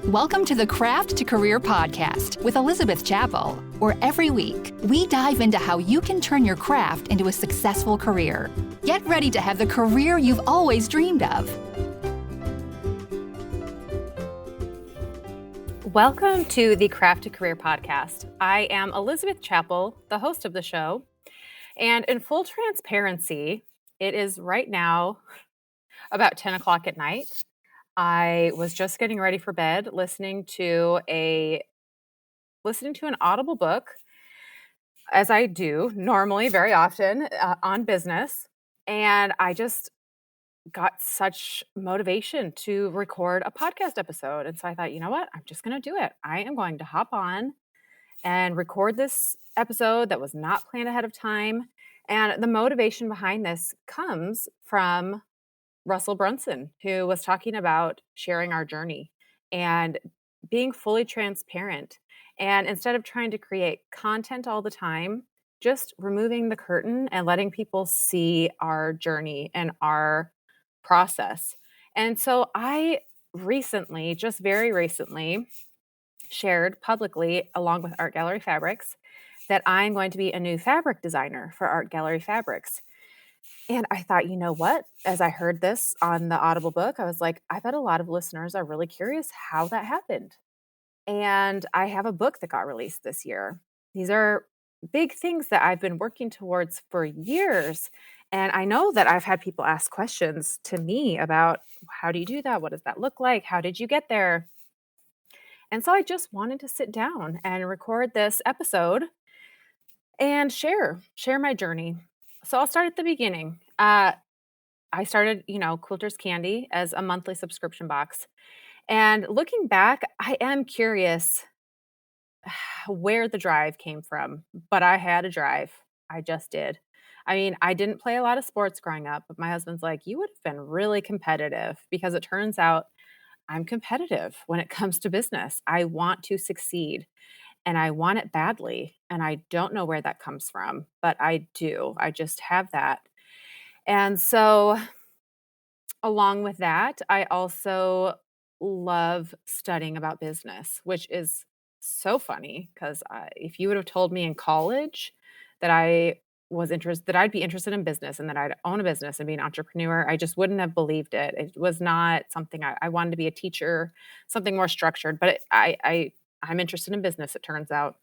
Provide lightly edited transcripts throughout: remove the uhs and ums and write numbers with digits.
Welcome to the Craft to Career podcast with Elizabeth Chappell, where every week we dive into how you can turn your craft into a successful career. Get ready to have the career you've always dreamed of. Welcome to the Craft to Career podcast. I am Elizabeth Chappell, the host of the show. And in full transparency, it is right now about 10 o'clock at night. I was just getting ready for bed, listening to an Audible book, as I do normally very often on business. And I just got such motivation to record a podcast episode. And so I thought, you know what? I'm just going to do it. I am going to hop on and record this episode that was not planned ahead of time. And the motivation behind this comes from Russell Brunson, who was talking about sharing our journey and being fully transparent. And instead of trying to create content all the time, just removing the curtain and letting people see our journey and our process. And so I recently, just very recently, shared publicly along with Art Gallery Fabrics that I'm going to be a new fabric designer for Art Gallery Fabrics. And I thought, you know what? As I heard this on the Audible book, I was like, I bet a lot of listeners are really curious how that happened. And I have a book that got released this year. These are big things that I've been working towards for years. And I know that I've had people ask questions to me about how do you do that? What does that look like? How did you get there? And so I just wanted to sit down and record this episode and share my journey. So I'll start at the beginning. I started, Quilter's Candy as a monthly subscription box. And looking back, I am curious where the drive came from, but I had a drive. I just did. I mean, I didn't play a lot of sports growing up, but my husband's like, you would have been really competitive, because it turns out I'm competitive when it comes to business. I want to succeed and I want it badly. And I don't know where that comes from, but I do. I just have that. And so along with that, I also love studying about business, which is so funny because if you would have told me in college that that I'd be interested in business and that I'd own a business and be an entrepreneur, I just wouldn't have believed it. It was not something I wanted to be a teacher, something more structured, but I'm interested in business, it turns out.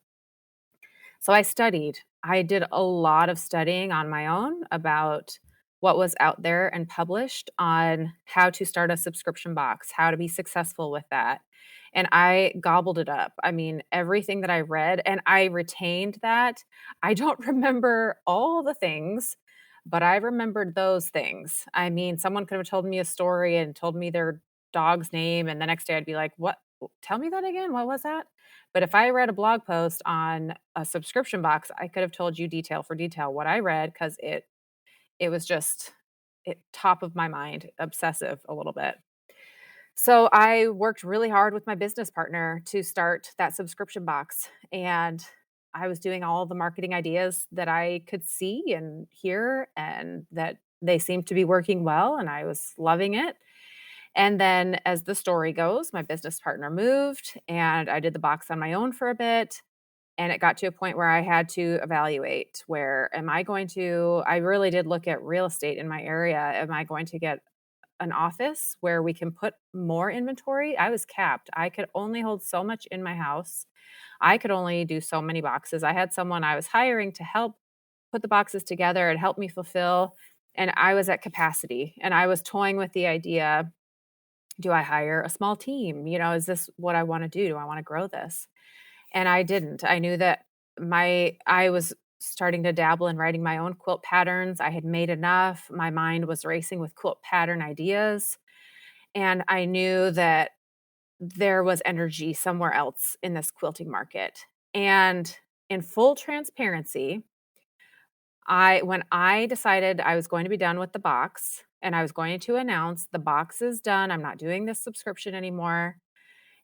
So I studied. I did a lot of studying on my own about what was out there and published on how to start a subscription box, how to be successful with that. And I gobbled it up. I mean, everything that I read, and I retained that. I don't remember all the things, but I remembered those things. I mean, someone could have told me a story and told me their dog's name, and the next day I'd be like, what? Tell me that again. What was that? But if I read a blog post on a subscription box, I could have told you detail for detail what I read, because it was just top of my mind, obsessive a little bit. So I worked really hard with my business partner to start that subscription box. And I was doing all the marketing ideas that I could see and hear, and that they seemed to be working well. And I was loving it. And then, as the story goes, my business partner moved and I did the box on my own for a bit. And it got to a point where I had to evaluate, I really did look at real estate in my area. Am I going to get an office where we can put more inventory? I was capped. I could only hold so much in my house. I could only do so many boxes. I had someone I was hiring to help put the boxes together and help me fulfill. And I was at capacity, and I was toying with the idea, do I hire a small team? Is this what I want to do? Do I want to grow this? And I didn't. I knew that I was starting to dabble in writing my own quilt patterns. I had made enough. My mind was racing with quilt pattern ideas. And I knew that there was energy somewhere else in this quilting market. And in full transparency, when I decided I was going to be done with the box and I was going to announce the box is done, I'm not doing this subscription anymore.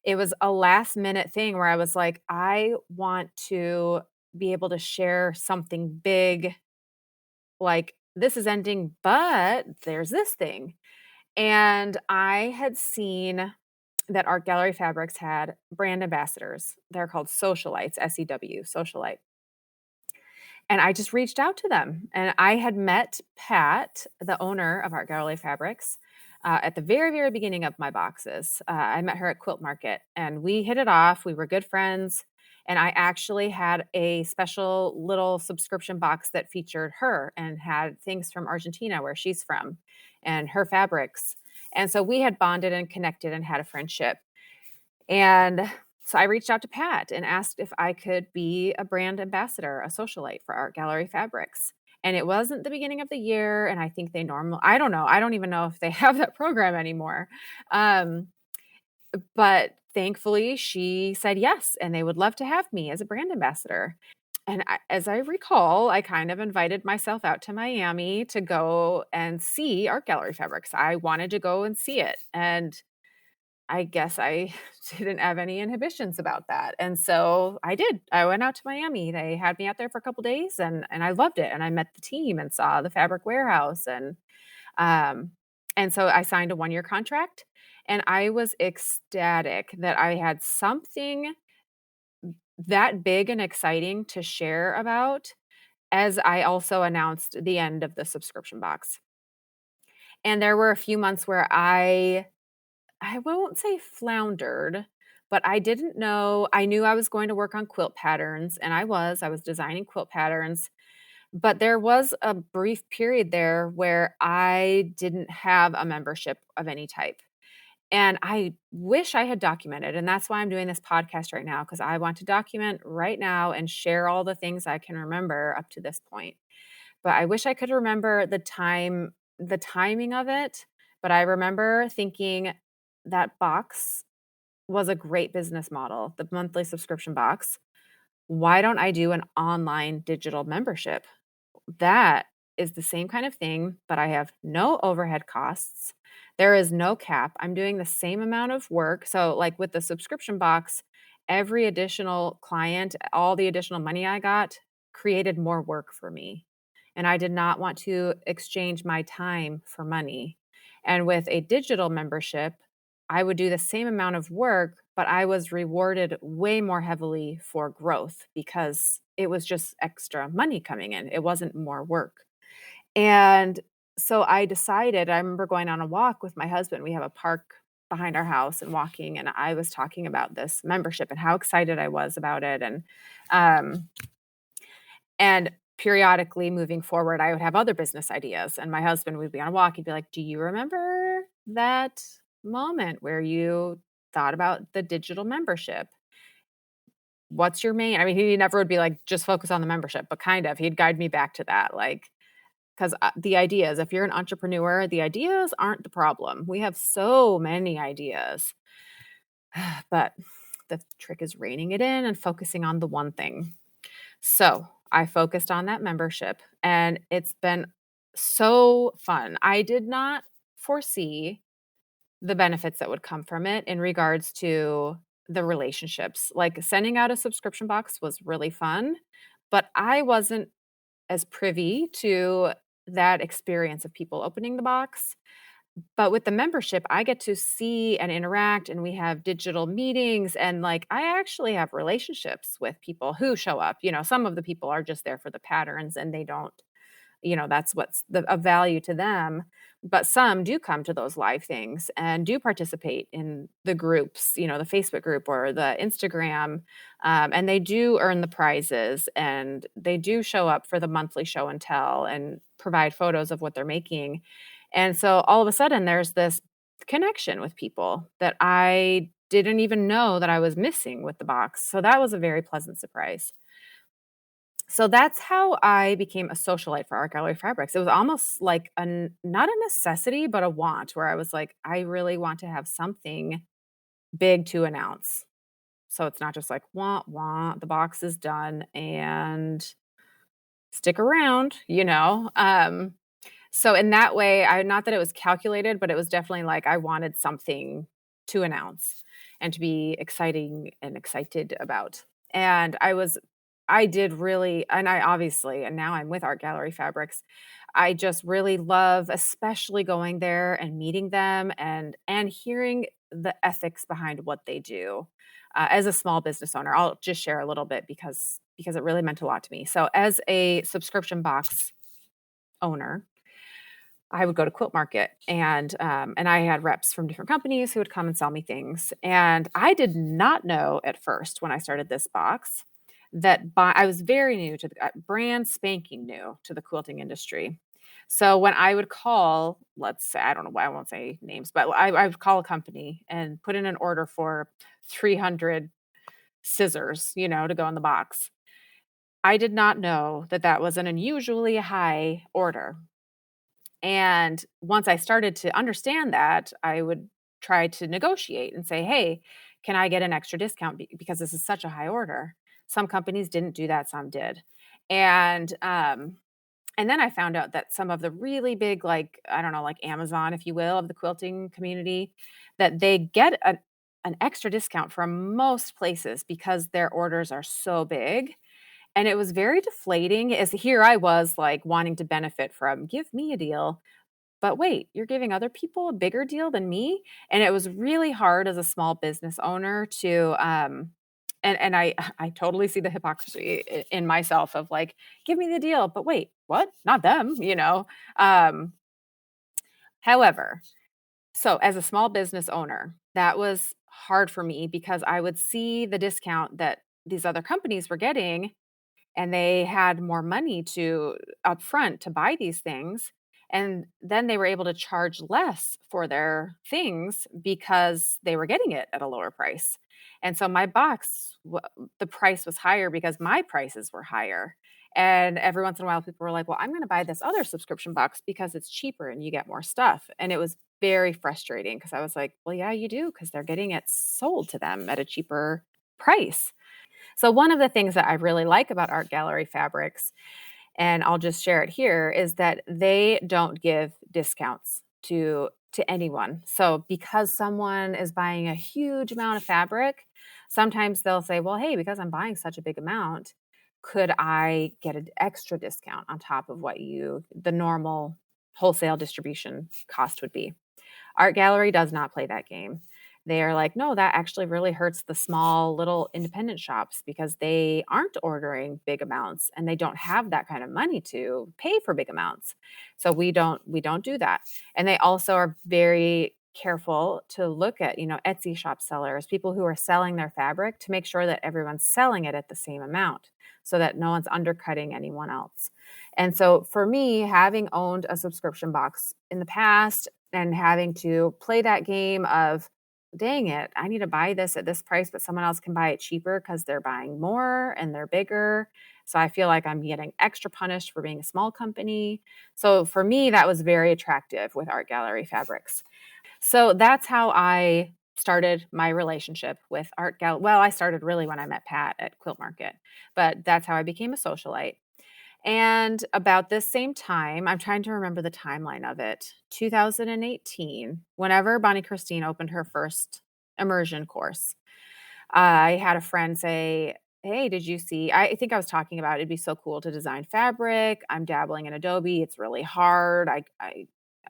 It was a last minute thing where I was like, I want to be able to share something big, like this is ending, but there's this thing. And I had seen that Art Gallery Fabrics had brand ambassadors. They're called Socialites, SEW, Socialite. And I just reached out to them. And I had met Pat, the owner of Art Gallery Fabrics, at the very, very beginning of my boxes. I met her at Quilt Market and we hit it off. We were good friends. And I actually had a special little subscription box that featured her and had things from Argentina, where she's from, and her fabrics. And so we had bonded and connected and had a friendship. And so I reached out to Pat and asked if I could be a brand ambassador, a socialite for Art Gallery Fabrics. And it wasn't the beginning of the year. And I think I don't know. I don't even know if they have that program anymore. Um, but thankfully, she said yes, and they would love to have me as a brand ambassador. And as I recall, I kind of invited myself out to Miami to go and see Art Gallery Fabrics. I wanted to go and see it. And I guess I didn't have any inhibitions about that. And so I did. I went out to Miami. They had me out there for a couple days and I loved it. And I met the team and saw the fabric warehouse um and so I signed a 1-year contract and I was ecstatic that I had something that big and exciting to share about, as I also announced the end of the subscription box. And there were a few months where I won't say floundered, but I didn't know. I knew I was going to work on quilt patterns, and I was designing quilt patterns, but there was a brief period there where I didn't have a membership of any type. And I wish I had documented, and that's why I'm doing this podcast right now, because I want to document right now and share all the things I can remember up to this point. But I wish I could remember the timing of it. But I remember thinking that box was a great business model, the monthly subscription box. Why don't I do an online digital membership? That is the same kind of thing, but I have no overhead costs. There is no cap. I'm doing the same amount of work. So, like with the subscription box, every additional client, all the additional money I got created more work for me. And I did not want to exchange my time for money. And with a digital membership, I would do the same amount of work, but I was rewarded way more heavily for growth because it was just extra money coming in. It wasn't more work. And so I decided, I remember going on a walk with my husband. We have a park behind our house and walking, and I was talking about this membership and how excited I was about it. Um, and periodically moving forward, I would have other business ideas, and my husband would be on a walk. He'd be like, "Do you remember that moment where you thought about the digital membership? What's your main?" I mean, he never would be like, "Just focus on the membership," but kind of. He'd guide me back to that, like, 'cause, the ideas, if you're an entrepreneur, the ideas aren't the problem. We have so many ideas, but the trick is reining it in and focusing on the one thing. So, I focused on that membership, and it's been so fun. I did not foresee the benefits that would come from it in regards to the relationships. Like, sending out a subscription box was really fun, but I wasn't as privy to that experience of people opening the box. But with the membership, I get to see and interact, and we have digital meetings. And like, I actually have relationships with people who show up. Some of the people are just there for the patterns and they don't, that's what's of value to them. But some do come to those live things and do participate in the groups, the Facebook group or the Instagram. And they do earn the prizes and they do show up for the monthly show and tell and provide photos of what they're making. And so all of a sudden, there's this connection with people that I didn't even know that I was missing with the box. So that was a very pleasant surprise. So that's how I became a socialite for Art Gallery Fabrics. It was almost like not a necessity, but a want, where I was like, I really want to have something big to announce. So it's not just like, want, the box is done and stick around. So in that way, not that it was calculated, but it was definitely like I wanted something to announce and to be exciting and excited about. And I was I did really, and I obviously, and now I'm with Art Gallery Fabrics. I just really love, especially going there and meeting them and hearing the ethics behind what they do. As a small business owner, I'll just share a little bit because it really meant a lot to me. So, as a subscription box owner, I would go to Quilt Market and I had reps from different companies who would come and sell me things. And I did not know at first when I started this box that I was very new to the brand spanking new to the quilting industry. So when I would call, let's say, I don't know why I won't say names, but I would call a company and put in an order for 300 scissors, to go in the box. I did not know that that was an unusually high order. And once I started to understand that, I would try to negotiate and say, "Hey, can I get an extra discount because this is such a high order?" Some companies didn't do that, some did. And and then I found out that some of the really big, like, I don't know, like Amazon, if you will, of the quilting community, that they get an extra discount from most places because their orders are so big. And it was very deflating as here I was like wanting to benefit from, give me a deal. But wait, you're giving other people a bigger deal than me? And it was really hard as a small business owner to and I totally see the hypocrisy in myself of like, give me the deal, but wait, what? Not them. Um, however, so as a small business owner, that was hard for me because I would see the discount that these other companies were getting and they had more money to upfront to buy these things, and then they were able to charge less for their things because they were getting it at a lower price. And so my the price was higher because my prices were higher. And every once in a while people were like, well, I'm going to buy this other subscription box because it's cheaper and you get more stuff. And it was very frustrating because I was like, well, yeah, you do, because they're getting it sold to them at a cheaper price. So one of the things that I really like about Art Gallery Fabrics, and I'll just share it here, is that they don't give discounts to anyone. So because someone is buying a huge amount of fabric, sometimes they'll say, "Well, hey, because I'm buying such a big amount, could I get an extra discount on top of what the normal wholesale distribution cost would be?" Art Gallery does not play that game. They are like, no, that actually really hurts the small little independent shops because they aren't ordering big amounts and they don't have that kind of money to pay for big amounts. So we don't do that. And they also are very careful to look at, Etsy shop sellers, people who are selling their fabric, to make sure that everyone's selling it at the same amount so that no one's undercutting anyone else. And so for me, having owned a subscription box in the past and having to play that game of, dang it, I need to buy this at this price, but someone else can buy it cheaper because they're buying more and they're bigger. So I feel like I'm getting extra punished for being a small company. So for me, that was very attractive with Art Gallery Fabrics. So that's how I started my relationship with Art Gallery. Well, I started really when I met Pat at Quilt Market, but that's how I became a socialite. And about this same time, I'm trying to remember the timeline of it, 2018, whenever Bonnie Christine opened her first immersion course, I had a friend say, "Hey, did you see?" I think I was talking about it'd be so cool to design fabric. I'm dabbling in Adobe. It's really hard.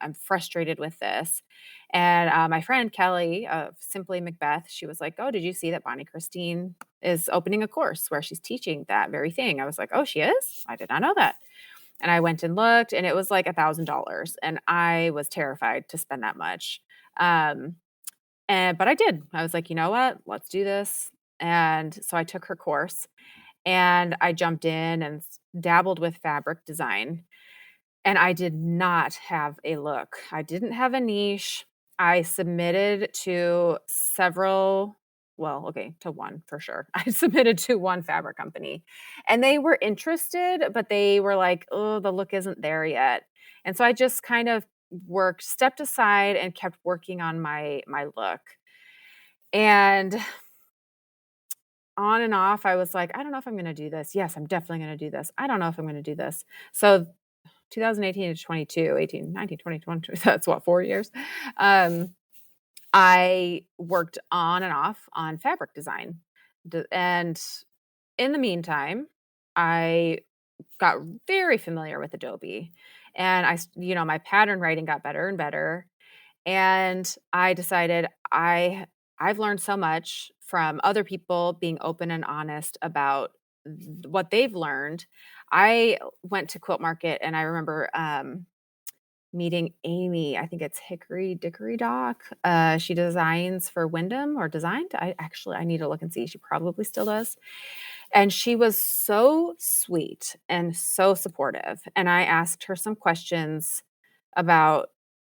I'm frustrated with this. And my friend Kelly of Simply Macbeth, she was like, "Oh, did you see that Bonnie Christine is opening a course where she's teaching that very thing?" I was like, "Oh, she is? I did not know that." And I went and looked, and it was like $1,000, and I was terrified to spend that much. Um, but I did. I was like, you know what? Let's do this. And so I took her course and I jumped in and dabbled with fabric design. And I did not have a look. I didn't have a niche. I submitted to several, well, okay, to one for sure. I submitted to one fabric company and they were interested, but they were like, oh, the look isn't there yet. And so I just kind of stepped aside and kept working on my look. And on and off, I was like, I don't know if I'm going to do this. Yes, I'm definitely going to do this. I don't know if I'm going to do this. So 2018 to 22, 18, 19, 20, 22, that's what, 4 years. Um, I worked on and off on fabric design. And in the meantime, I got very familiar with Adobe, and my pattern writing got better and better. And I decided I've learned so much from other people being open and honest about what they've learned. I went to Quilt Market, and I remember meeting Amy. I think it's Hickory Dickory Dock. She designs for Wyndham, or designed. I need to look and see. She probably still does. And she was so sweet and so supportive. And I asked her some questions about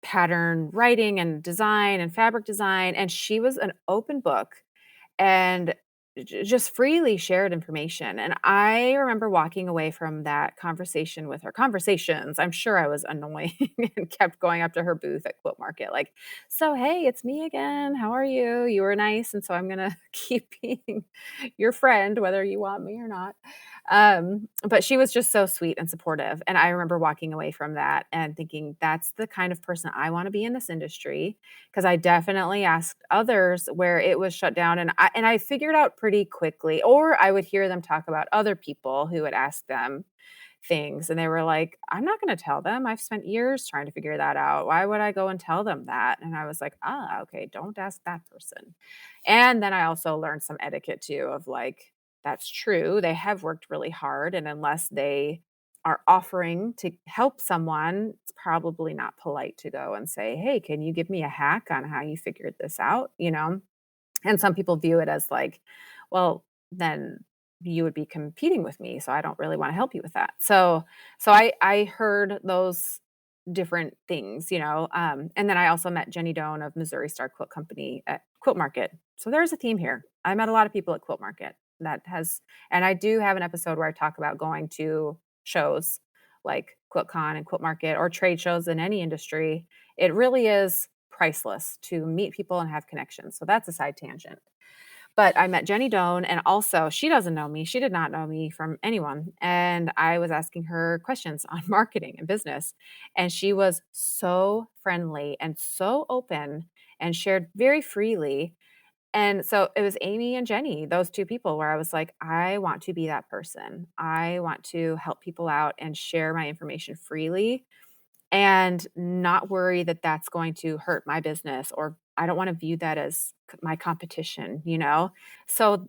pattern writing and design and fabric design. And she was an open book and just freely shared information. And I remember walking away from that conversation with her conversations. I'm sure I was annoying and kept going up to her booth at Quilt Market, like, so, hey, it's me again. How are you? You were nice. And so I'm going to keep being your friend, whether you want me or not. But she was just so sweet and supportive. And I remember walking away from that and thinking, that's the kind of person I want to be in this industry. Because I definitely asked others where it was shut down, and I figured out pretty quickly, or I would hear them talk about other people who would ask them things, and they were like, "I'm not gonna tell them. I've spent years trying to figure that out. Why would I go and tell them that?" And I was like, "Ah, okay, don't ask that person." And then I also learned some etiquette too of like, that's true. They have worked really hard, and unless they are offering to help someone, it's probably not polite to go and say, "Hey, can you give me a hack on how you figured this out?" And some people view it as like, well, then you would be competing with me, so I don't really want to help you with that. So I heard those different things, and then I also met Jenny Doan of Missouri Star Quilt Company at Quilt Market. So there's a theme here. I met a lot of people at Quilt Market that has, and I do have an episode where I talk about going to shows like QuiltCon and Quilt Market, or trade shows in any industry. It really is priceless to meet people and have connections. So that's a side tangent. But I met Jenny Doan, and also she doesn't know me. She did not know me from anyone. And I was asking her questions on marketing and business. And she was so friendly and so open and shared very freely. And so it was Amy and Jenny, those two people, where I was like, I want to be that person. I want to help people out and share my information freely and not worry that that's going to hurt my business, or I don't want to view that as my competition. So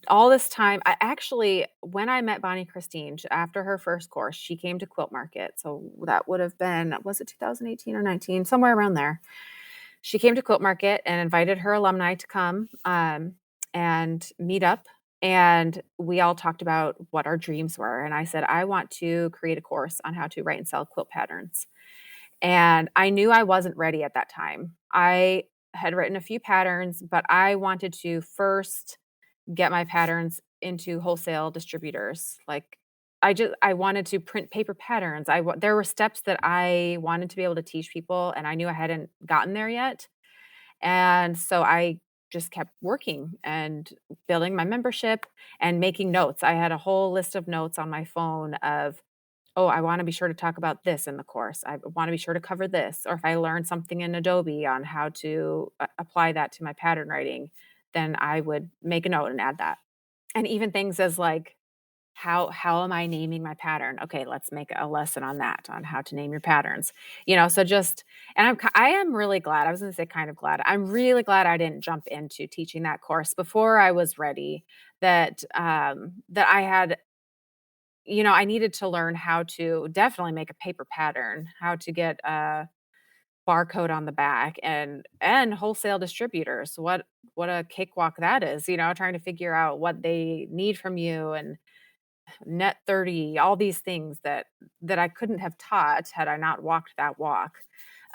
all this time, I actually, when I met Bonnie Christine after her first course, she came to Quilt Market. So that would have been, was it 2018 or 19, somewhere around there. She came to Quilt Market and invited her alumni to come and meet up. And we all talked about what our dreams were. And I said, I want to create a course on how to write and sell quilt patterns. And I knew I wasn't ready at that time. I had written a few patterns, but I wanted to first get my patterns into wholesale distributors. Like, I wanted to print paper patterns. There were steps that I wanted to be able to teach people, and I knew I hadn't gotten there yet. And so I just kept working and building my membership and making notes. I had a whole list of notes on my phone of, oh, I want to be sure to talk about this in the course. I want to be sure to cover this. Or if I learned something in Adobe on how to apply that to my pattern writing, then I would make a note and add that. And even things as like, how am I naming my pattern? Okay, let's make a lesson on that, on how to name your patterns. So just, and I am really glad. I was going to say kind of glad. I'm really glad I didn't jump into teaching that course before I was ready. That I had, I needed to learn how to definitely make a paper pattern, how to get a barcode on the back, and wholesale distributors. What a cakewalk that is, trying to figure out what they need from you, and net 30, all these things that I couldn't have taught had I not walked that walk.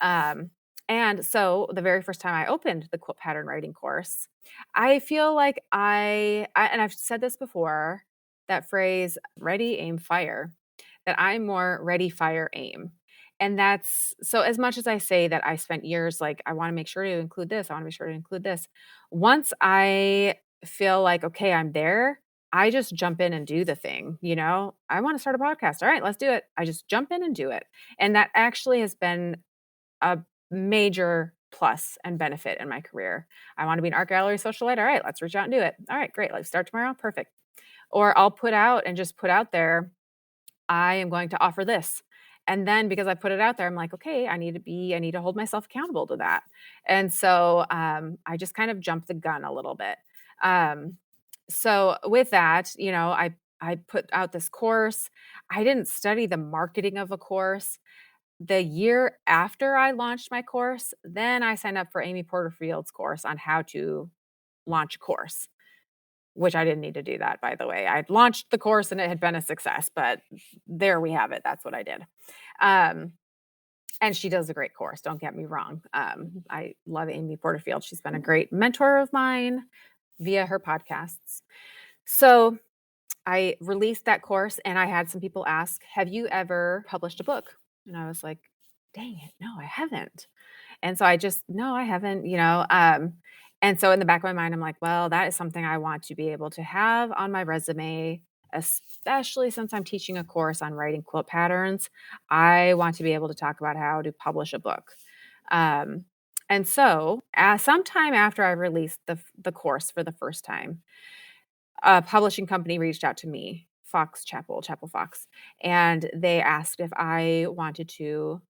Um, and so the very first time I opened the quilt pattern writing course, I feel like and I've said this before, that phrase, ready, aim, fire, that I'm more ready, fire, aim. And that's so, as much as I say that I spent years like, I want to make sure to include this, I want to be sure to include this. Once I feel like, okay, I'm there, I just jump in and do the thing. I want to start a podcast. All right, let's do it. I just jump in and do it. And that actually has been a major plus and benefit in my career. I want to be an art gallery socialite. All right, let's reach out and do it. All right, great. Let's start tomorrow. Perfect. Or I'll put out there, I am going to offer this. And then because I put it out there, I'm like, okay, I need to hold myself accountable to that. And so I just kind of jumped the gun a little bit. Um, so with that, I put out this course. I didn't study the marketing of a course. The year after I launched my course, then I signed up for Amy Porterfield's course on how to launch a course, which I didn't need to do that, by the way. I'd launched the course and it had been a success, but there we have it. That's what I did. Um, and she does a great course. Don't get me wrong. I love Amy Porterfield. She's been a great mentor of mine via her podcasts. So I released that course and I had some people ask, have you ever published a book? And I was like, dang it, no, I haven't. And so no, I haven't, and so in the back of my mind, I'm like, well, that is something I want to be able to have on my resume, especially since I'm teaching a course on writing quilt patterns. I want to be able to talk about how to publish a book. And so sometime after I released the course for the first time, a publishing company reached out to me, Chappell Fox, and they asked if I wanted to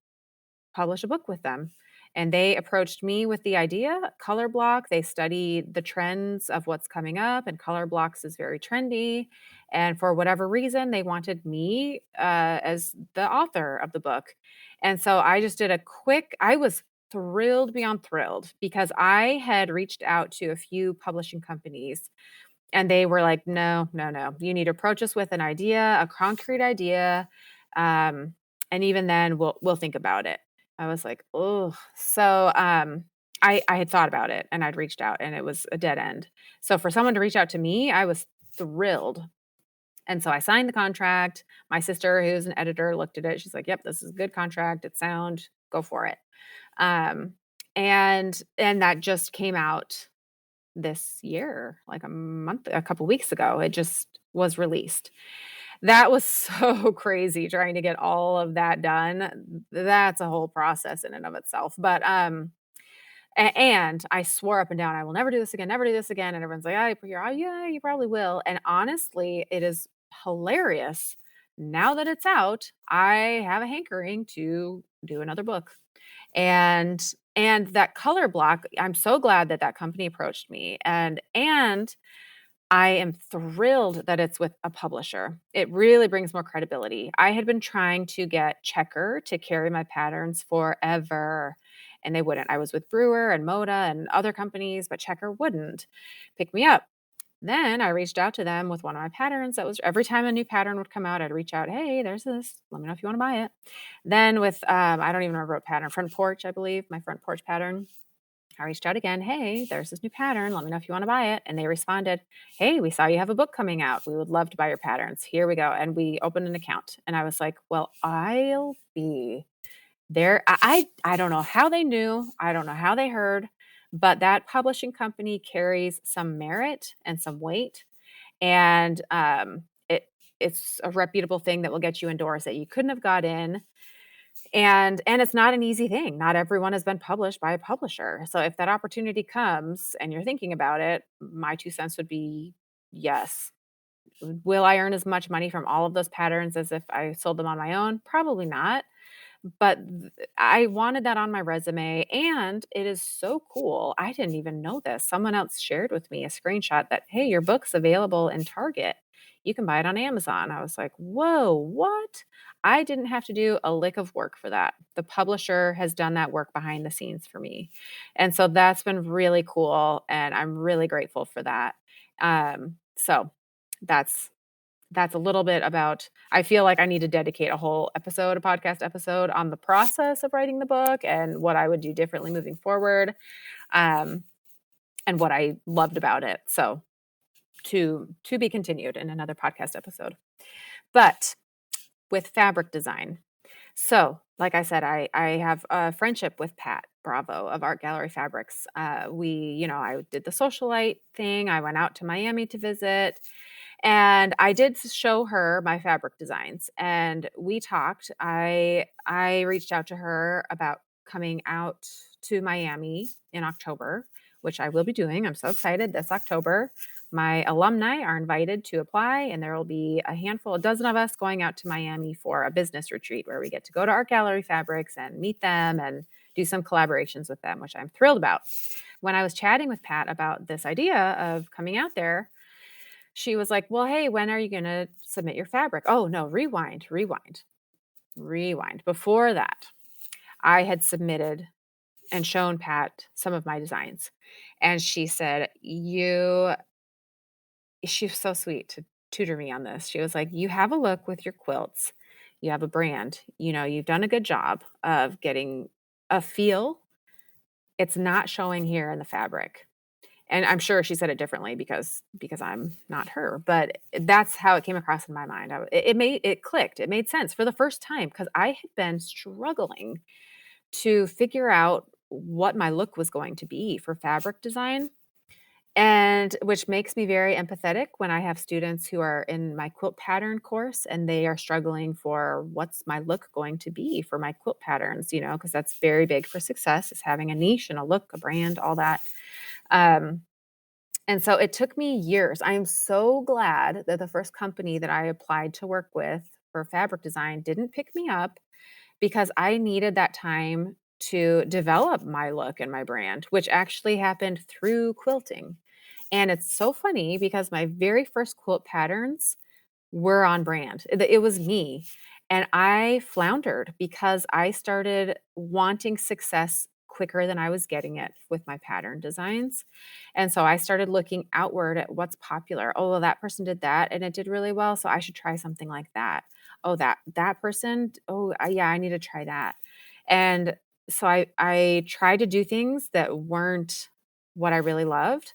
publish a book with them. And they approached me with the idea, color block. They studied the trends of what's coming up, and color blocks is very trendy. And for whatever reason, they wanted me as the author of the book. And so I just did I was thrilled beyond thrilled because I had reached out to a few publishing companies and they were like, no, no, no. You need to approach us with an idea, a concrete idea. And even then we'll think about it. I was like, oh, so I had thought about it and I'd reached out and it was a dead end. So for someone to reach out to me, I was thrilled. And so I signed the contract. My sister, who's an editor, looked at it. She's like, yep, this is a good contract. It's sound. Go for it. Um, and that just came out this year, like a couple weeks ago. It just was released. That was so crazy trying to get all of that done. That's a whole process in and of itself. But and I swore up and down, I will never do this again, never do this again. And everyone's like, yeah, you probably will. And honestly, it is hilarious. Now that it's out, I have a hankering to do another book. And that color block, I'm so glad that company approached me. And I am thrilled that it's with a publisher. It really brings more credibility. I had been trying to get Checker to carry my patterns forever, and they wouldn't. I was with Brewer and Moda and other companies, but Checker wouldn't pick me up. Then I reached out to them with one of my patterns. That was every time a new pattern would come out, I'd reach out, hey, there's this. Let me know if you want to buy it. Then with, I don't even remember what pattern, front porch, I believe, my front porch pattern. I reached out again. Hey, there's this new pattern. Let me know if you want to buy it. And they responded, hey, we saw you have a book coming out. We would love to buy your patterns. Here we go. And we opened an account. And I was like, well, I'll be there. I don't know how they knew. I don't know how they heard. But that publishing company carries some merit and some weight. And it's a reputable thing that will get you endorsed that you couldn't have got in. And it's not an easy thing. Not everyone has been published by a publisher. So if that opportunity comes and you're thinking about it, my 2 cents would be yes. Will I earn as much money from all of those patterns as if I sold them on my own? Probably not. But I wanted that on my resume, and it is so cool. I didn't even know this. Someone else shared with me a screenshot that, hey, your book's available in Target. You can buy it on Amazon. I was like, whoa, what? I didn't have to do a lick of work for that. The publisher has done that work behind the scenes for me. And so that's been really cool. And I'm really grateful for that. So that's a little bit about, I feel like I need to dedicate a podcast episode on the process of writing the book and what I would do differently moving forward, and what I loved about it. So to be continued in another podcast episode. But with fabric design. So like I said, I have a friendship with Pat Bravo of Art Gallery Fabrics. I did the socialite thing. I went out to Miami to visit. And I did show her my fabric designs and we talked. I reached out to her about coming out to Miami in October. which I will be doing. I'm so excited this October. My alumni are invited to apply, and there will be a dozen of us going out to Miami for a business retreat where we get to go to Art Gallery Fabrics and meet them and do some collaborations with them, which I'm thrilled about. When I was chatting with Pat about this idea of coming out there, she was like, well, hey, when are you going to submit your fabric? Oh, no, rewind. Before that, I had submitted and shown Pat some of my designs. And she said, she's so sweet to tutor me on this. She was like, you have a look with your quilts. You have a brand. You've done a good job of getting a feel. It's not showing here in the fabric. And I'm sure she said it differently because I'm not her, but that's how it came across in my mind. It clicked. It made sense for the first time because I had been struggling to figure out what my look was going to be for fabric design. And which makes me very empathetic when I have students who are in my quilt pattern course and they are struggling for what's my look going to be for my quilt patterns, because that's very big for success, is having a niche and a look, a brand, all that. And so it took me years. I am so glad that the first company that I applied to work with for fabric design didn't pick me up because I needed that time to develop my look and my brand, which actually happened through quilting. And it's so funny because my very first quilt patterns were on brand. It was me. And I floundered because I started wanting success quicker than I was getting it with my pattern designs. And so I started looking outward at what's popular. Oh, well, that person did that and it did really well, so I should try something like that. Oh, that person, yeah, I need to try that. And so I tried to do things that weren't what I really loved.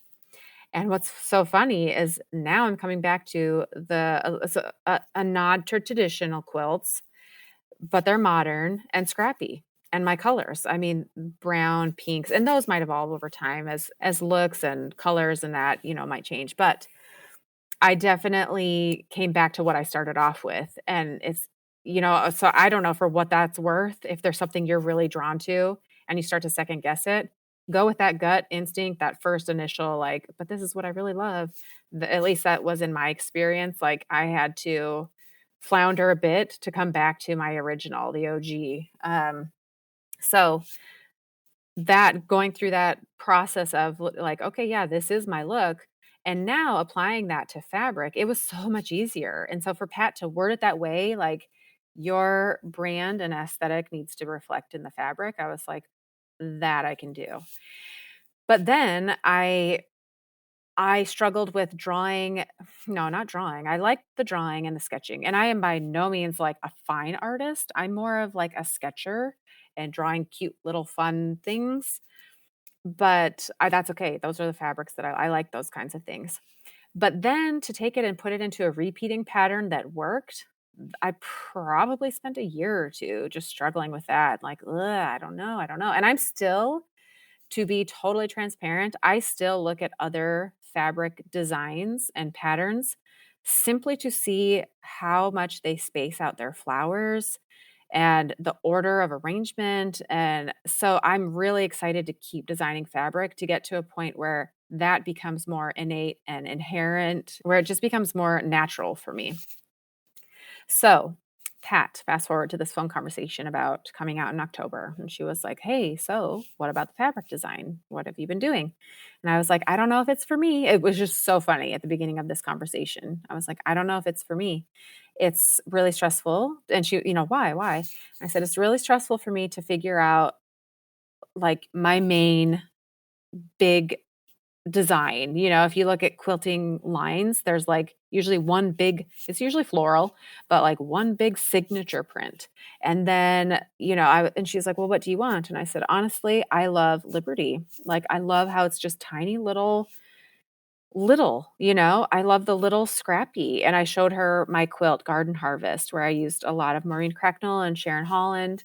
And what's so funny is now I'm coming back to a nod to traditional quilts, but they're modern and scrappy. And my colors, I mean, brown, pinks, and those might evolve over time as looks and colors and that, might change. But I definitely came back to what I started off with. And so I don't know for what that's worth. If there's something you're really drawn to and you start to second guess it, go with that gut instinct, that first initial, like, but this is what I really love. At least that was in my experience. Like I had to flounder a bit to come back to my original, the OG. So that going through that process of like, okay, yeah, this is my look. And now applying that to fabric, it was so much easier. And so for Pat to word it that way, like your brand and aesthetic needs to reflect in the fabric, I was like, that I can do. But then I struggled with drawing. No, not drawing. I like the drawing and the sketching. And I am by no means like a fine artist. I'm more of like a sketcher and drawing cute little fun things. But that's okay. Those are the fabrics that I like those kinds of things. But then to take it and put it into a repeating pattern that worked, I probably spent a year or two just struggling with that. Like, ugh, I don't know. And I'm still, to be totally transparent, I still look at other fabric designs and patterns simply to see how much they space out their flowers and the order of arrangement. And so I'm really excited to keep designing fabric to get to a point where that becomes more innate and inherent, where it just becomes more natural for me. So, Pat, fast forward to this phone conversation about coming out in October. And she was like, hey, so what about the fabric design? What have you been doing? And I was like, I don't know if it's for me. It was just so funny at the beginning of this conversation. I was like, I don't know if it's for me. It's really stressful. And she, why? Why? I said, it's really stressful for me to figure out like my main big design. If you look at quilting lines, there's like usually it's usually floral, but like one big signature print. And then, and she's like, well, what do you want? And I said, honestly, I love Liberty. Like, I love how it's just tiny little, I love the little scrappy. And I showed her my quilt Garden Harvest, where I used a lot of Maureen Cracknell and Sharon Holland.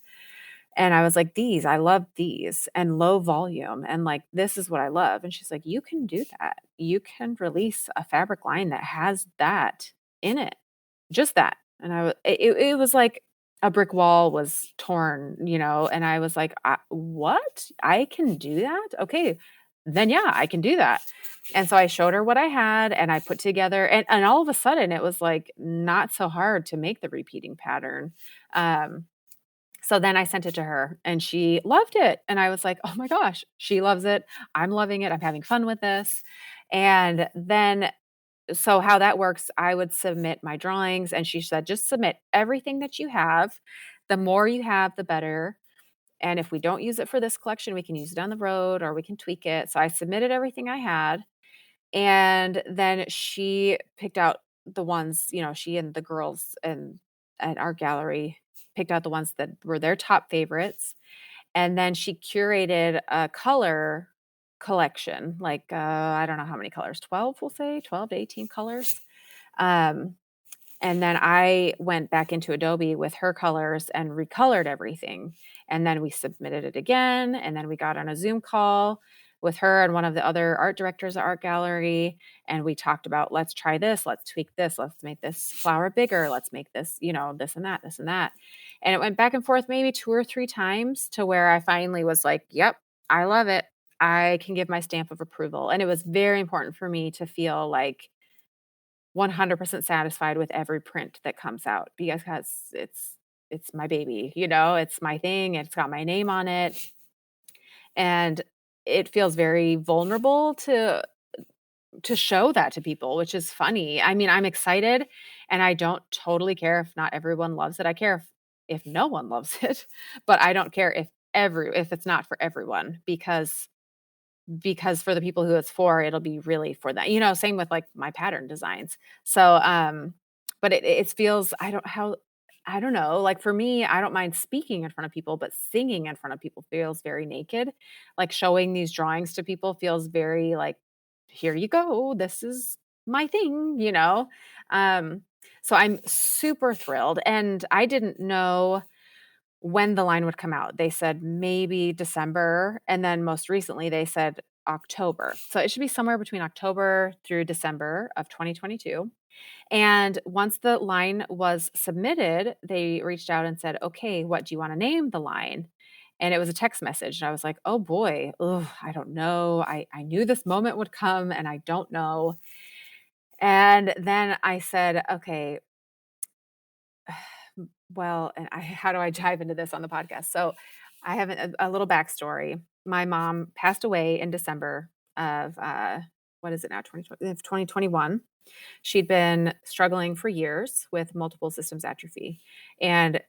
And I was like, I love these and low volume. And like, this is what I love. And she's like, you can do that. You can release a fabric line that has that in it. Just that. And it was like a brick wall was torn, and I was like, what? I can do that? Okay. then yeah, I can do that. And so I showed her what I had and I put together, and all of a sudden it was like not so hard to make the repeating pattern. Um, so then I sent it to her and she loved it. And I was like, oh my gosh, she loves it. I'm loving it. I'm having fun with this. And then, so how that works, I would submit my drawings and she said, just submit everything that you have. The more you have, the better. And if we don't use it for this collection, we can use it down the road or we can tweak it. So I submitted everything I had. And then she picked out the ones, she and the girls and at our gallery picked out the ones that were their top favorites. And then she curated a color collection, like I don't know how many colors, 12, we'll say 12 to 18 colors. Um, and then I went back into Adobe with her colors and recolored everything. And then we submitted it again. And then we got on a Zoom call with her and one of the other art directors at Art Gallery. And we talked about, let's try this, let's tweak this, let's make this flower bigger, let's make this, this and that, this and that. And it went back and forth maybe 2 or 3 times to where I finally was like, yep, I love it. I can give my stamp of approval. And it was very important for me to feel like 100% satisfied with every print that comes out because it's my baby, it's my thing, it's got my name on it. And it feels very vulnerable to show that to people, which is funny. I mean, I'm excited and I don't totally care if not everyone loves it. I care if no one loves it, but I don't care if it's not for everyone because for the people who it's for, it'll be really for that, same with like my pattern designs. So, but it feels, I don't know, like for me, I don't mind speaking in front of people, but singing in front of people feels very naked. Like showing these drawings to people feels very like, here you go. This is my thing. So I'm super thrilled. And I didn't know when the line would come out. They said maybe December, and then most recently they said October. So it should be somewhere between October through December of 2022. And once the line was submitted, they reached out and said, "Okay, what do you want to name the line?" And it was a text message. And I was like, "Oh boy, I don't know. I knew this moment would come and I don't know." And then I said, "Okay, well, and how do I dive into this on the podcast?" So I have a little backstory. My mom passed away in December of, what is it now, 2020, of 2021. She'd been struggling for years with multiple systems atrophy. And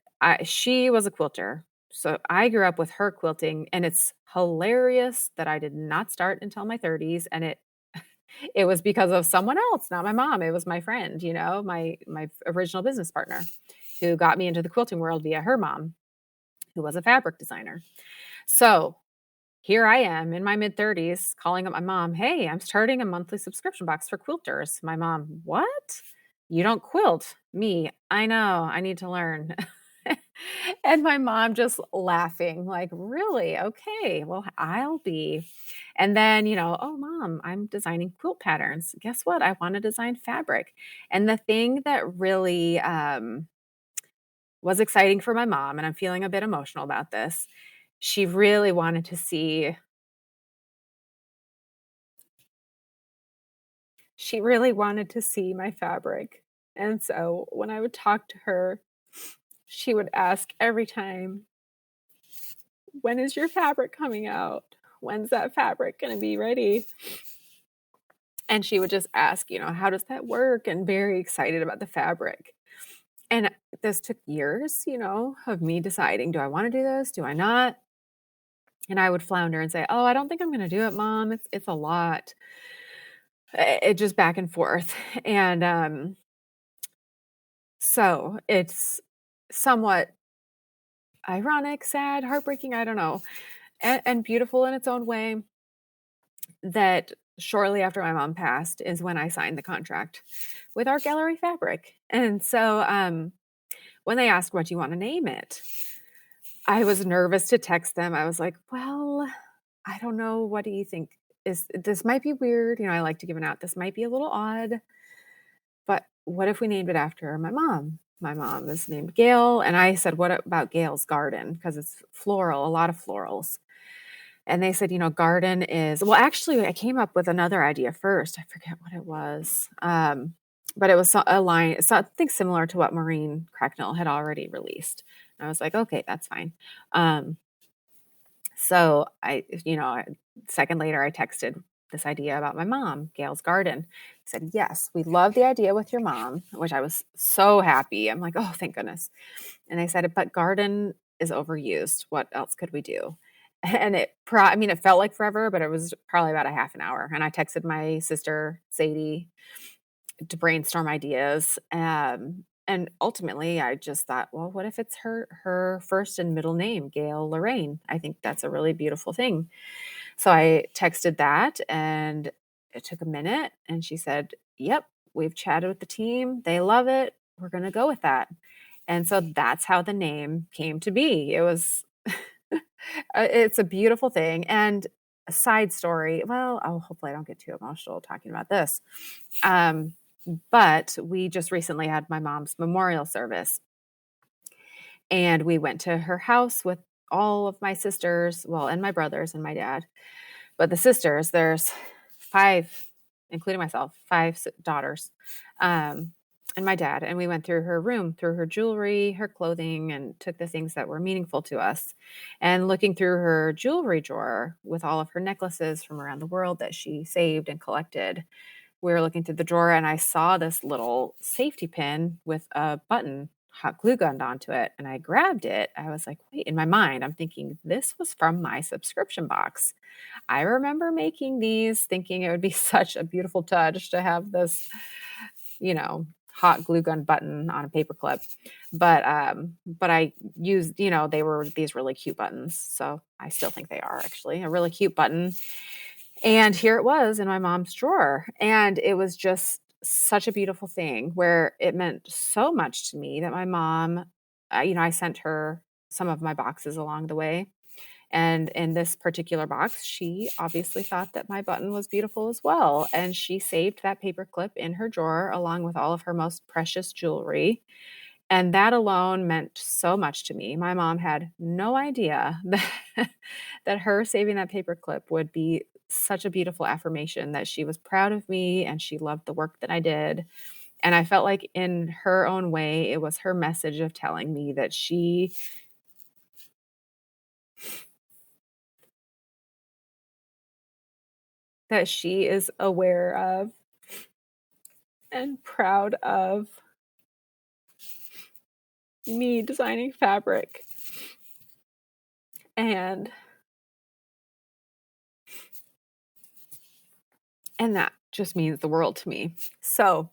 she was a quilter. So I grew up with her quilting, and it's hilarious that I did not start until my 30s. And it was because of someone else, not my mom. It was my friend, my original business partner who got me into the quilting world via her mom, who was a fabric designer. So here I am in my mid 30s calling up my mom, "Hey, I'm starting a monthly subscription box for quilters." My mom, "What? You don't quilt?" Me, "I know, I need to learn." And my mom just laughing, like, "Really? Okay, well, I'll be." And then, "Oh, mom, I'm designing quilt patterns. Guess what? I want to design fabric." And the thing that really was exciting for my mom, and I'm feeling a bit emotional about this, she really wanted to see my fabric. And so when I would talk to her, she would ask every time, "When is your fabric coming out? When's that fabric going to be ready?" And she would just ask, "How does that work?" And very excited about the fabric. And this took years, of me deciding, do I want to do this? Do I not? And I would flounder and say, "Oh, I don't think I'm going to do it, mom. It's a lot." It just back and forth. And so it's somewhat ironic, sad, heartbreaking, I don't know, and beautiful in its own way that shortly after my mom passed is when I signed the contract with Art Gallery Fabric. And so when they asked, "What do you want to name it?" I was nervous to text them. I was like, "Well, I don't know. What do you think? This might be weird. I like to give it out. This might be a little odd, but what if we named it after my mom?" My mom is named Gail. And I said, "What about Gail's Garden?" Because it's floral, a lot of florals. And they said, garden is, well, actually, I came up with another idea first. I forget what it was. But it was a line, something similar to what Maureen Cracknell had already released. And I was like, okay, that's fine. So second later, I texted this idea about my mom, Gail's Garden. I said, yes, we love the idea with your mom, which I was so happy. I'm like, oh, thank goodness. And they said, but garden is overused. What else could we do? And it felt like forever, but it was probably about a half an hour. And I texted my sister, Sadie, to brainstorm ideas. And ultimately, I just thought, well, what if it's her first and middle name, Gail Lorraine? I think that's a really beautiful thing. So I texted that, and it took a minute, and she said, yep, we've chatted with the team. They love it. We're going to go with that. And so that's how the name came to be. It was, it's a beautiful thing. And a side story, well, hopefully I don't get too emotional talking about this. But we just recently had my mom's memorial service, and we went to her house with all of my sisters, well, and my brothers and my dad. But the sisters, there's 5, including myself, 5 daughters, and my dad. And we went through her room, through her jewelry, her clothing, and took the things that were meaningful to us. And looking through her jewelry drawer with all of her necklaces from around the world that she saved and collected, we were looking through the drawer, and I saw this little safety pin with a button hot glue gunned onto it. And I grabbed it. I was like, wait, in my mind, I'm thinking, this was from my subscription box. I remember making these, thinking it would be such a beautiful touch to have this, hot glue gun button on a paper clip. But I used, they were these really cute buttons. So I still think they are actually a really cute button. And here it was in my mom's drawer. And it was just such a beautiful thing where it meant so much to me that my mom, I sent her some of my boxes along the way. And in this particular box, she obviously thought that my button was beautiful as well. And she saved that paper clip in her drawer along with all of her most precious jewelry. And that alone meant so much to me. My mom had no idea that her saving that paper clip would be such a beautiful affirmation that she was proud of me and she loved the work that I did. And I felt like in her own way, it was her message of telling me that she is aware of and proud of me designing fabric. And that just means the world to me. So,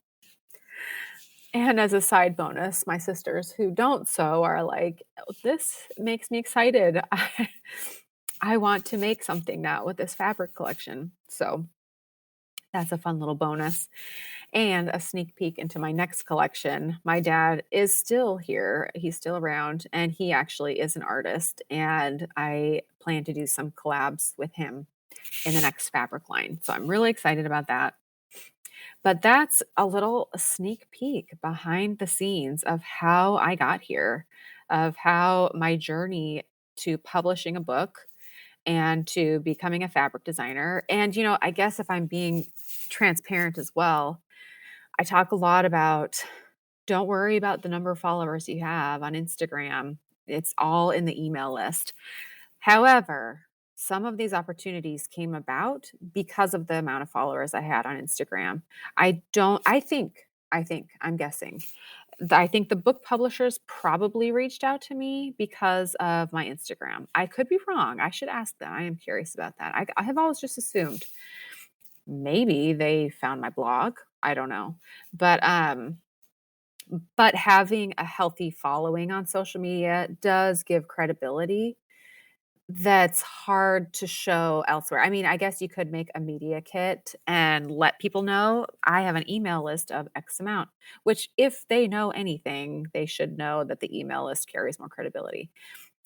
and as a side bonus, my sisters who don't sew are like, "Oh, this makes me excited. I want to make something now with this fabric collection." So that's a fun little bonus. And a sneak peek into my next collection. My dad is still here. He's still around, and he actually is an artist. And I plan to do some collabs with him in the next fabric line. So I'm really excited about that. But that's a little sneak peek behind the scenes of how I got here, of how my journey to publishing a book and to becoming a fabric designer. And, I guess if I'm being transparent as well, I talk a lot about don't worry about the number of followers you have on Instagram. It's all in the email list. However, some of these opportunities came about because of the amount of followers I had on Instagram. I'm guessing. I think the book publishers probably reached out to me because of my Instagram. I could be wrong. I should ask them. I am curious about that. I have always just assumed maybe they found my blog. I don't know. But having a healthy following on social media does give credibility that's hard to show elsewhere. I mean, I guess you could make a media kit and let people know I have an email list of X amount, which if they know anything, they should know that the email list carries more credibility.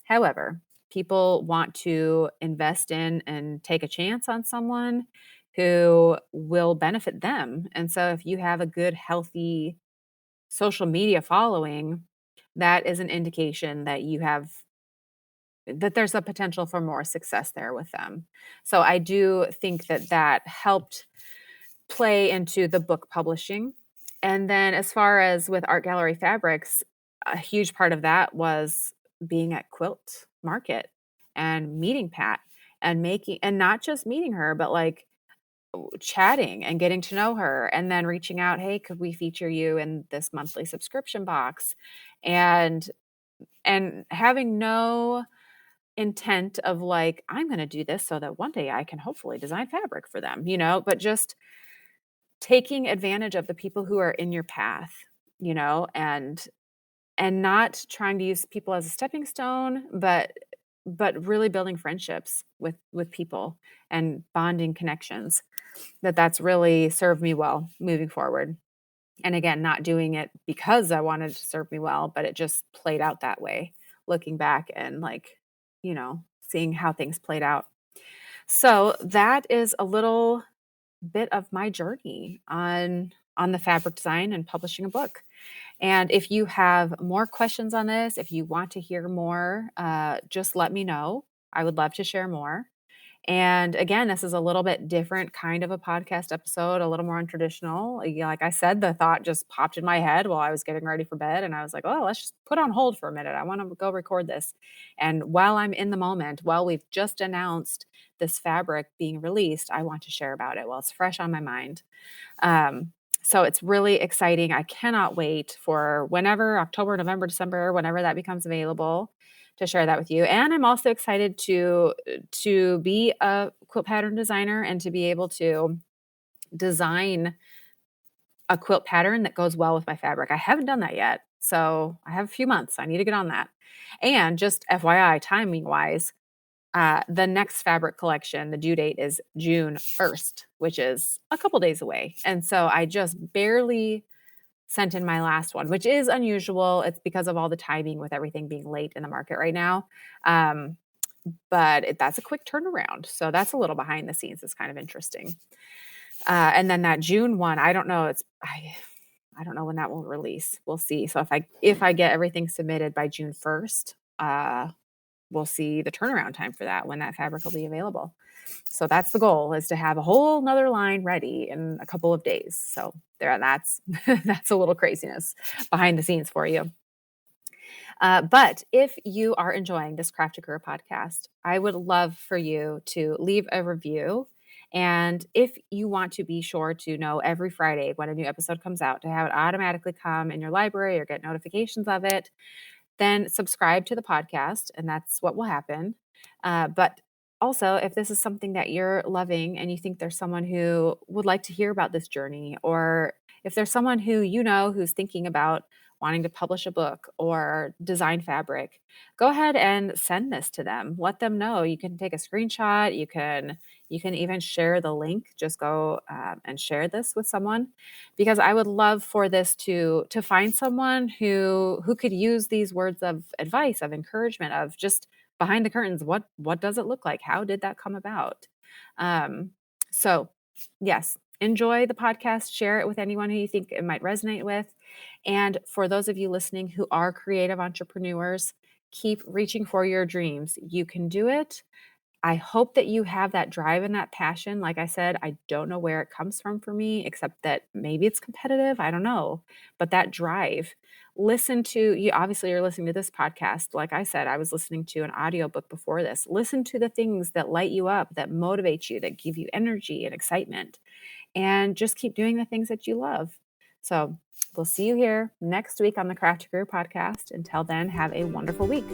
However, people want to invest in and take a chance on someone who will benefit them. And so if you have a good, healthy social media following, that is an indication that you have that there's a potential for more success there with them. So I do think that that helped play into the book publishing. And then as far as with art gallery fabrics, a huge part of that was being at Quilt Market and meeting Pat and making, and not just meeting her, but like chatting and getting to know her and then reaching out, hey, could we feature you in this monthly subscription box? And having no intent of like, I'm going to do this so that one day I can hopefully design fabric for them, but just taking advantage of the people who are in your path, and not trying to use people as a stepping stone, but really building friendships with people and bonding connections. That's really served me well moving forward. And again, not doing it because I wanted to serve me well, but it just played out that way, looking back and like, seeing how things played out. So that is a little bit of my journey on the fabric design and publishing a book. And if you have more questions on this, if you want to hear more, just let me know. I would love to share more. And again, this is a little bit different kind of a podcast episode, a little more untraditional. Like I said, the thought just popped in my head while I was getting ready for bed. And I was like, oh, let's just put on hold for a minute. I want to go record this. And while I'm in the moment, while we've just announced this fabric being released, I want to share about it while it's fresh on my mind. So it's really exciting. I cannot wait for whenever, October, November, December, whenever that becomes available, to share that with you. And I'm also excited to be a quilt pattern designer and to be able to design a quilt pattern that goes well with my fabric. I haven't done that yet. So I have a few months. I need to get on that. And just FYI, timing wise, the next fabric collection, the due date is June 1st, which is a couple days away. And so I just barely sent in my last one, which is unusual. It's because of all the timing with everything being late in the market right now. But that's a quick turnaround. So that's a little behind the scenes. It's kind of interesting. And then that June one, I don't know. I don't know when that will release. We'll see. So if I get everything submitted by June 1st, we'll see the turnaround time for that, when that fabric will be available. So that's the goal, is to have a whole nother line ready in a couple of days. So that's a little craziness behind the scenes for you. But if you are enjoying this Craft to Career podcast, I would love for you to leave a review. And if you want to be sure to know every Friday when a new episode comes out, to have it automatically come in your library or get notifications of it, then subscribe to the podcast, and that's what will happen. But also, if this is something that you're loving and you think there's someone who would like to hear about this journey, or if there's someone who who's thinking about wanting to publish a book or design fabric, go ahead and send this to them. Let them know. You can take a screenshot. You can even share the link. Just go and share this with someone, because I would love for this to find someone who could use these words of advice, of encouragement, of just behind the curtains. What does it look like? How did that come about? So yes, enjoy the podcast. Share it with anyone who you think it might resonate with. And for those of you listening who are creative entrepreneurs, keep reaching for your dreams. You can do it. I hope that you have that drive and that passion. Like I said, I don't know where it comes from for me, except that maybe it's competitive. I don't know. But that drive, obviously you're listening to this podcast. Like I said, I was listening to an audiobook before this. Listen to the things that light you up, that motivate you, that give you energy and excitement, and just keep doing the things that you love. So we'll see you here next week on the Craft to Career podcast. Until then, have a wonderful week.